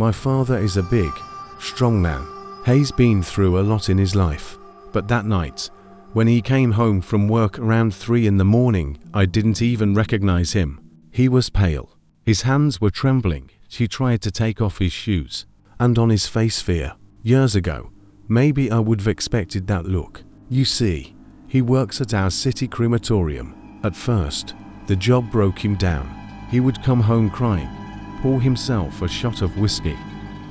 My father is a big, strong man. He's been through a lot in his life. But that night, when he came home from work around 3 in the morning, I didn't even recognize him. He was pale. His hands were trembling. He tried to take off his shoes. And on his face fear. Years ago, maybe I would have expected that look. You see, he works at our city crematorium. At first, the job broke him down. He would come home crying, pour himself a shot of whiskey,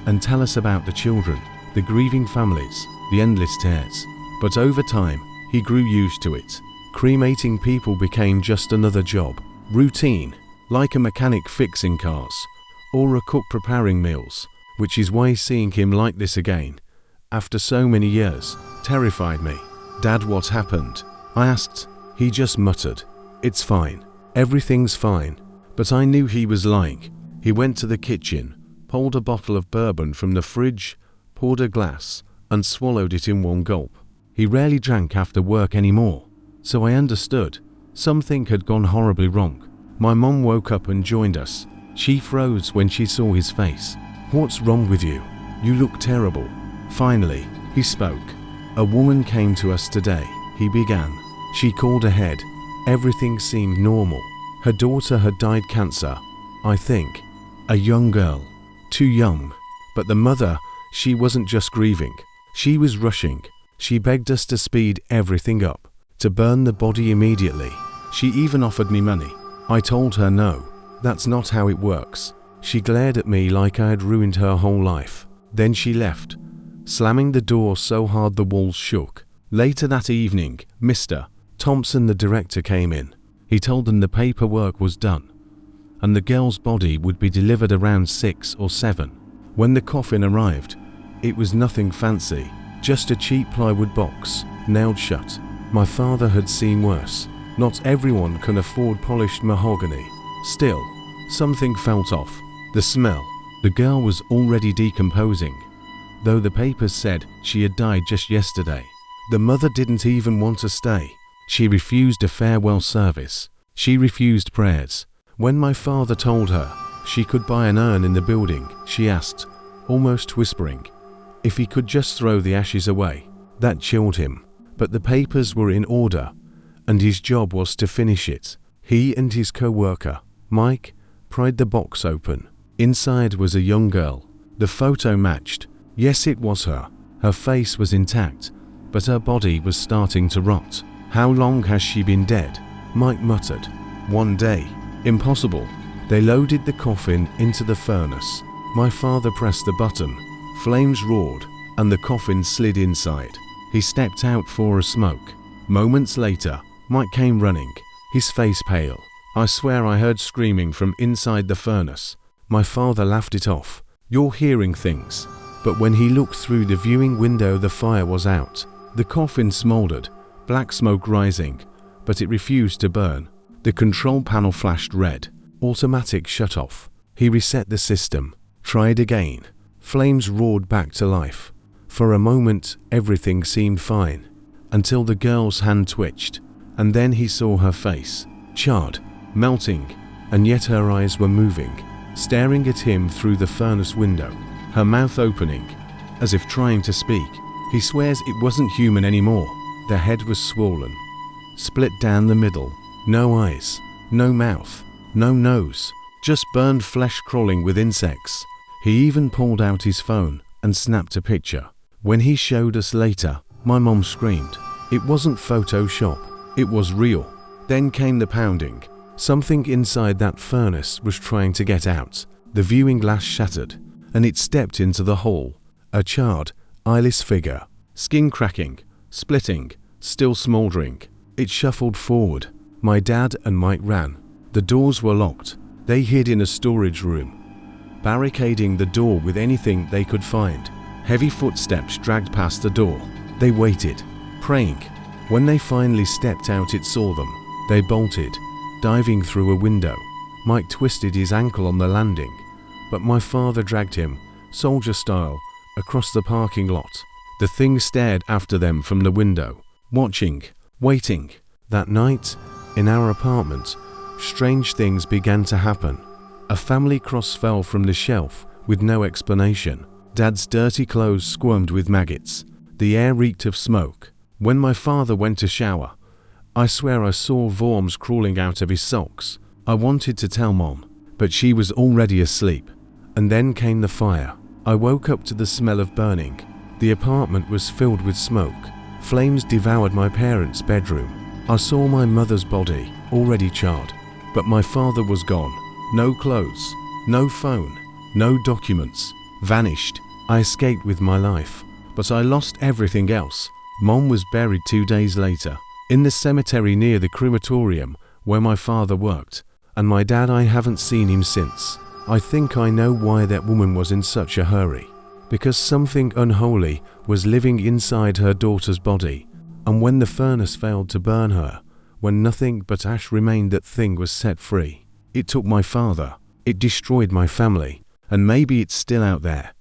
and tell us about the children, the grieving families, the endless tears. But over time, he grew used to it. Cremating people became just another job. Routine, like a mechanic fixing cars, or a cook preparing meals, which is why seeing him like this again, after so many years, terrified me. Dad, what happened? I asked. He just muttered, "It's fine. Everything's fine." But I knew he was lying. He went to the kitchen, pulled a bottle of bourbon from the fridge, poured a glass, and swallowed it in one gulp. He rarely drank after work anymore, so I understood. Something had gone horribly wrong. My mom woke up and joined us. She froze when she saw his face. "What's wrong with you? You look terrible." Finally, he spoke. "A woman came to us today," he began. "She called ahead. Everything seemed normal. Her daughter had died cancer, I think. A young girl. Too young. But the mother, she wasn't just grieving. She was rushing. She begged us to speed everything up, to burn the body immediately. She even offered me money. I told her no, that's not how it works." She glared at me like I had ruined her whole life. Then she left, slamming the door so hard the walls shook. Later that evening, Mr. Thompson, the director, came in. He told them the paperwork was done, and the girl's body would be delivered around 6 or 7. When the coffin arrived, it was nothing fancy, just a cheap plywood box, nailed shut. My father had seen worse. Not everyone can afford polished mahogany. Still, something felt off. The smell. The girl was already decomposing, though the papers said she had died just yesterday. The mother didn't even want to stay. She refused a farewell service. She refused prayers. When my father told her she could buy an urn in the building, she asked, almost whispering, if he could just throw the ashes away. That chilled him. But the papers were in order, and his job was to finish it. He and his co-worker, Mike, pried the box open. Inside was a young girl. The photo matched. Yes, it was her. Her face was intact, but her body was starting to rot. "How long has she been dead?" Mike muttered. "1 day." Impossible. They loaded the coffin into the furnace. My father pressed the button. Flames roared, and the coffin slid inside. He stepped out for a smoke. Moments later, Mike came running, his face pale. I swear I heard screaming from inside the furnace. My father laughed it off. "You're hearing things." But when he looked through the viewing window, the fire was out. The coffin smoldered, black smoke rising, but it refused to burn. The control panel flashed red. Automatic shut off. He reset the system. Tried again. Flames roared back to life. For a moment, everything seemed fine, until the girl's hand twitched, and then he saw her face, charred, melting, and yet her eyes were moving, staring at him through the furnace window, her mouth opening, as if trying to speak. He swears it wasn't human anymore. The head was swollen, split down the middle, no eyes, no mouth, no nose, just burned flesh crawling with insects. He even pulled out his phone and snapped a picture. When he showed us later, my mom screamed. It wasn't Photoshop, it was real. Then came the pounding. Something inside that furnace was trying to get out. The viewing glass shattered, and it stepped into the hole. A charred, eyeless figure, skin cracking, splitting, still smoldering. It shuffled forward. My dad and Mike ran. The doors were locked. They hid in a storage room, barricading the door with anything they could find. Heavy footsteps dragged past the door. They waited, praying. When they finally stepped out, it saw them. They bolted, diving through a window. Mike twisted his ankle on the landing, but my father dragged him, soldier style, across the parking lot. The thing stared after them from the window, watching, waiting. That night, in our apartment, strange things began to happen. A family cross fell from the shelf with no explanation. Dad's dirty clothes squirmed with maggots. The air reeked of smoke. When my father went to shower, I swear I saw worms crawling out of his socks. I wanted to tell Mom, but she was already asleep. And then came the fire. I woke up to the smell of burning. The apartment was filled with smoke. Flames devoured my parents' bedroom. I saw my mother's body, already charred. But my father was gone. No clothes, no phone, no documents. Vanished. I escaped with my life. But I lost everything else. Mom was buried 2 days later, in the cemetery near the crematorium where my father worked. And my dad, I haven't seen him since. I think I know why that woman was in such a hurry. Because something unholy was living inside her daughter's body. And when the furnace failed to burn her, when nothing but ash remained, that thing was set free. It took my father. It destroyed my family. And maybe it's still out there,